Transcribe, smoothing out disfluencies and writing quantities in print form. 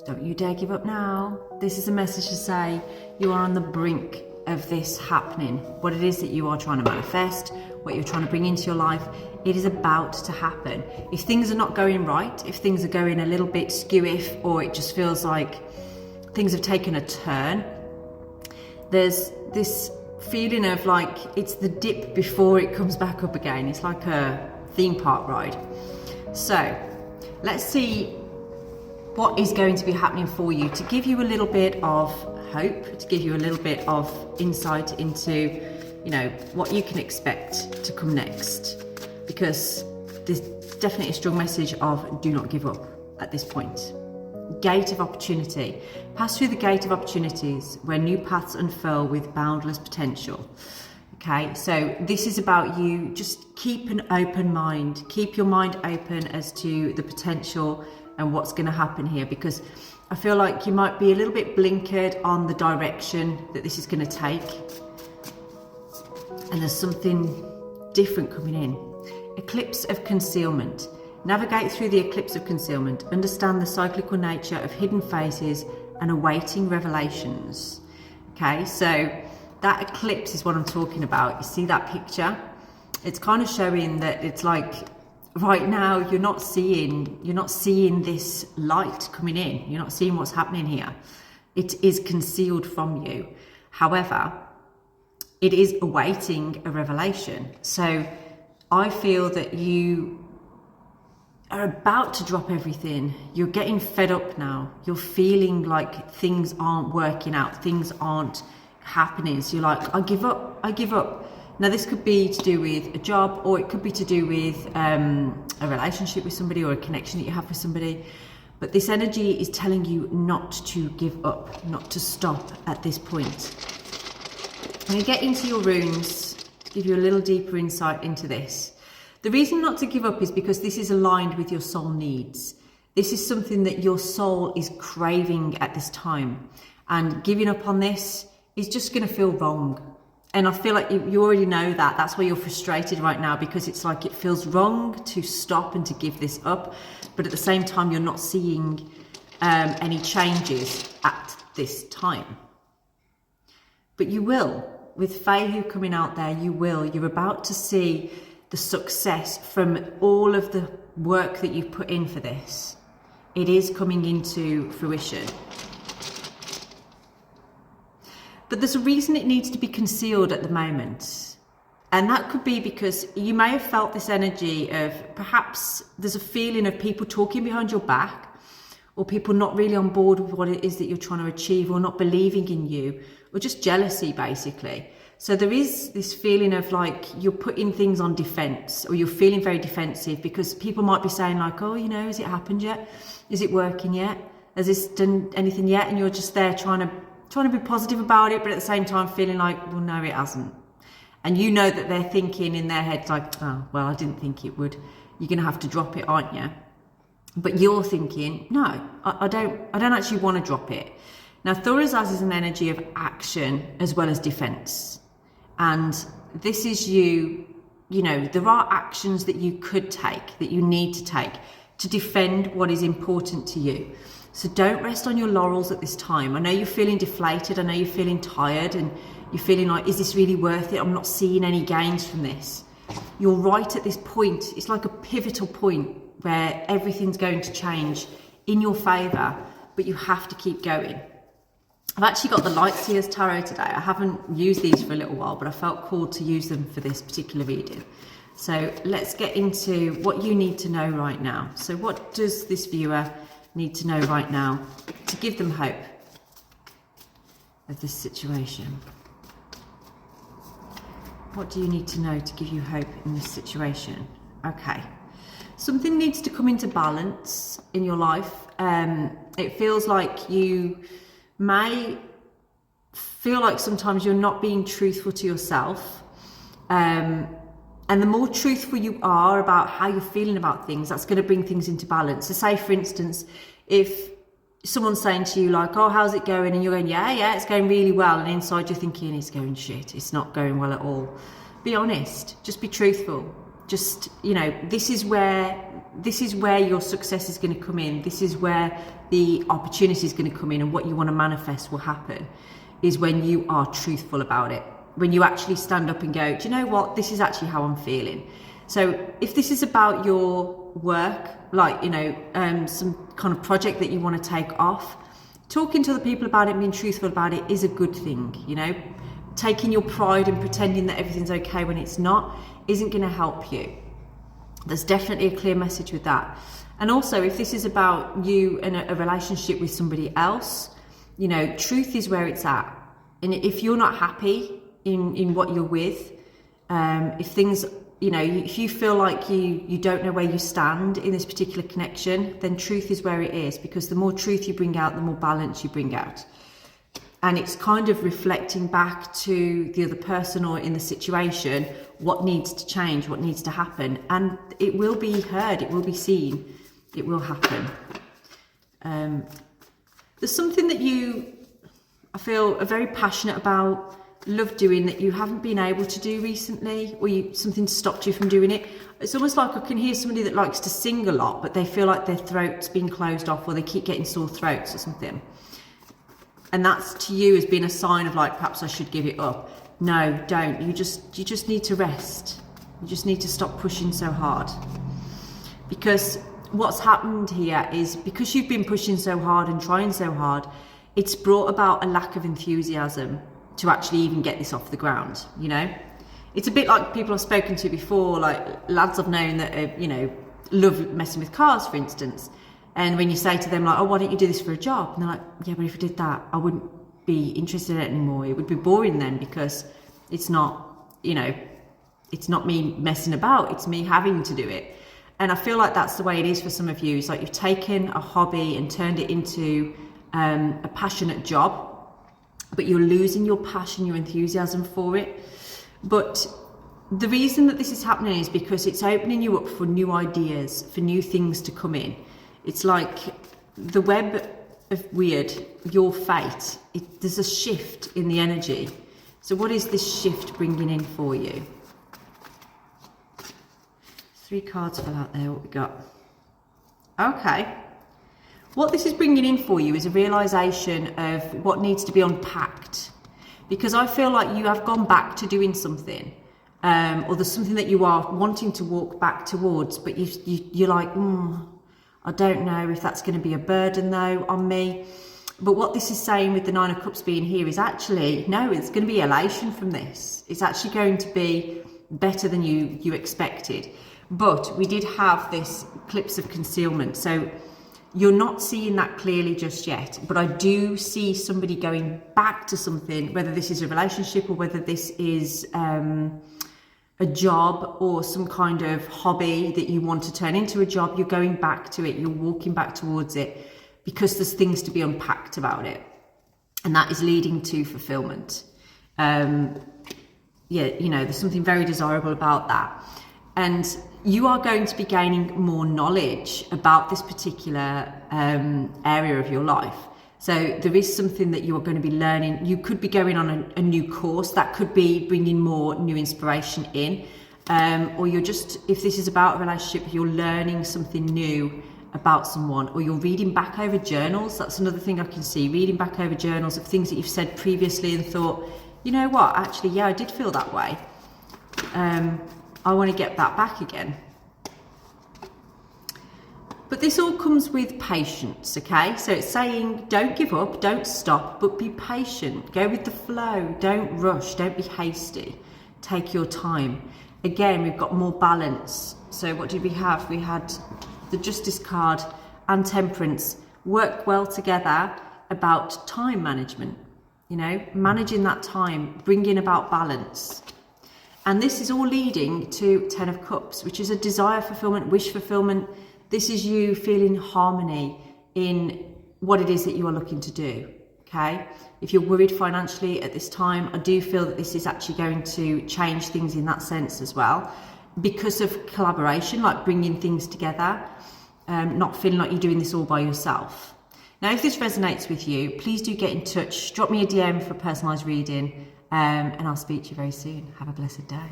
Don't you dare give up now. This is a message to say you are on the brink of this happening. What it is that you are trying to manifest, what you're trying to bring into your life, it is about to happen. If things are not going right, if things are going a little bit skew-if, or it just feels like things have taken a turn, there's this feeling of like it's the dip before it comes back up again. It's like a theme park ride. So let's see what is going to be happening for you to give you a little bit of hope, to give you a little bit of insight into, you know, what you can expect to come next. Because there's definitely a strong message of do not give up at this point. Gate of opportunity. Pass through the gate of opportunities where new paths unfurl with boundless potential. Okay, so this is about you just keep an open mind. Keep your mind open as to the potential and what's going to happen here, because I feel like you might be a little bit blinkered on the direction that this is going to take. And there's something different coming in. Eclipse of concealment. Navigate through the eclipse of concealment. Understand the cyclical nature of hidden phases and awaiting revelations. Okay, so that eclipse is what I'm talking about. You see that picture? It's kind of showing that it's like right now you're not seeing this light coming in. You're not seeing what's happening here. It is concealed from you. However, it is awaiting a revelation. So I feel that you are about to drop everything. You're getting fed up now. You're feeling like things aren't working out. Things aren't happening. So you're like, I give up. I give up. Now this could be to do with a job, or it could be to do with a relationship with somebody, or a connection that you have with somebody. But this energy is telling you not to give up, not to stop at this point. I'm going to get into your runes to give you a little deeper insight into this. The reason not to give up is because this is aligned with your soul needs. This is something that your soul is craving at this time. And giving up on this is just going to feel wrong. And I feel like you already know that. That's why you're frustrated right now, because it's like it feels wrong to stop and to give this up. But at the same time, you're not seeing any changes at this time. But you will. With Fahu coming out there, you will. You're about to see the success from all of the work that you've put in for this. It is coming into fruition. But there's a reason it needs to be concealed at the moment. And that could be because you may have felt this energy of perhaps there's a feeling of people talking behind your back, or people not really on board with what it is that you're trying to achieve, or not believing in you, or just jealousy basically. So there is this feeling of like you're putting things on defense, or you're feeling very defensive because people might be saying like, oh, you know, has it happened yet? Is it working yet? Has this done anything yet? And you're just there trying to be positive about it, but at the same time feeling like, well, no, it hasn't. And you know that they're thinking in their heads like, oh, well, I didn't think it would. You're going to have to drop it, aren't you? But you're thinking, no, I don't actually want to drop it. Now, Thurazaz is an energy of action as well as defense. And this is you know, there are actions that you could take, that you need to take to defend what is important to you. So don't rest on your laurels at this time. I know you're feeling deflated. I know you're feeling tired, and you're feeling like, is this really worth it? I'm not seeing any gains from this. You're right at this point. It's like a pivotal point where everything's going to change in your favor, but you have to keep going. I've actually got the Light Seers Tarot today. I haven't used these for a little while, but I felt called to use them for this particular reading. So let's get into what you need to know right now. So what does this viewer need to know right now to give them hope of this situation? What do you need to know to give you hope in this situation? Okay. Something needs to come into balance in your life. It feels like you may feel like sometimes you're not being truthful to yourself. And the more truthful you are about how you're feeling about things, that's going to bring things into balance. So say, for instance, if someone's saying to you like, oh, how's it going? And you're going, yeah, it's going really well. And inside you're thinking, it's going shit. It's not going well at all. Be honest. Just be truthful. Just, you know, this is where your success is going to come in. This is where the opportunity is going to come in, and what you want to manifest will happen is when you are truthful about it. When you actually stand up and go, do you know what? This is actually how I'm feeling. So if this is about your work, like, you know, some kind of project that you want to take off, talking to other people about it, being truthful about it is a good thing, you know. Taking your pride and pretending that everything's okay when it's not isn't going to help you. There's definitely a clear message with that. And also, if this is about you and a relationship with somebody else, you know, truth is where it's at. And if you're not happy in what you're with, if things, you know, if you feel like you don't know where you stand in this particular connection, then truth is where it is, because the more truth you bring out, the more balance you bring out. And it's kind of reflecting back to the other person or in the situation what needs to change, what needs to happen. And it will be heard, it will be seen, it will happen. There's something that I feel are very passionate about, love doing, that you haven't been able to do recently, or something stopped you from doing it. It's almost like I can hear somebody that likes to sing a lot, but they feel like their throat's been closed off, or they keep getting sore throats or something. And that's to you as being a sign of like, perhaps I should give it up. No, don't. You just need to rest. You just need to stop pushing so hard. Because what's happened here is, because you've been pushing so hard and trying so hard, it's brought about a lack of enthusiasm to actually even get this off the ground, you know? It's a bit like people I've spoken to before, like lads I've known that, you know, love messing with cars, for instance. And when you say to them, like, oh, why don't you do this for a job? And they're like, yeah, but if I did that, I wouldn't be interested in it anymore. It would be boring then, because it's not, you know, it's not me messing about, it's me having to do it. And I feel like that's the way it is for some of you. It's like you've taken a hobby and turned it into a passionate job, but you're losing your passion, your enthusiasm for it. But the reason that this is happening is because it's opening you up for new ideas, for new things to come in. It's like the web of Wyrd, your fate. There's a shift in the energy. So what is this shift bringing in for you? 3 cards fell out there. What we got? Okay. What this is bringing in for you is a realization of what needs to be unpacked. Because I feel like you have gone back to doing something, or there's something that you are wanting to walk back towards, but you're like, I don't know if that's going to be a burden though on me. But what this is saying with the 9 of Cups being here is actually, no, it's going to be elation from this. It's actually going to be better than you expected. But we did have this eclipse of concealment. So you're not seeing that clearly just yet. But I do see somebody going back to something, whether this is a relationship or whether this is a job or some kind of hobby that you want to turn into a job. You're going back to it, you're walking back towards it, because there's things to be unpacked about it, and that is leading to fulfillment. Yeah, you know, there's something very desirable about that, and you are going to be gaining more knowledge about this particular area of your life. So there is something that you are going to be learning. You could be going on a new course that could be bringing more new inspiration in, or you're just, if this is about a relationship, you're learning something new about someone, or you're reading back over journals. That's another thing I can see, reading back over journals of things that you've said previously and thought, you know what, actually, yeah, I did feel that way. I want to get that back again. But this all comes with patience, okay? So it's saying, don't give up, don't stop, but be patient. Go with the flow, don't rush, don't be hasty. Take your time. Again, we've got more balance. So what did we have? We had the Justice card and Temperance. Work well together about time management, you know, managing that time, bringing about balance. And this is all leading to 10 of Cups, which is a desire fulfillment, wish fulfillment. This is you feeling harmony in what it is that you are looking to do, okay? If you're worried financially at this time, I do feel that this is actually going to change things in that sense as well, because of collaboration, like bringing things together, not feeling like you're doing this all by yourself. Now, if this resonates with you, please do get in touch. Drop me a DM for a personalised reading, and I'll speak to you very soon. Have a blessed day.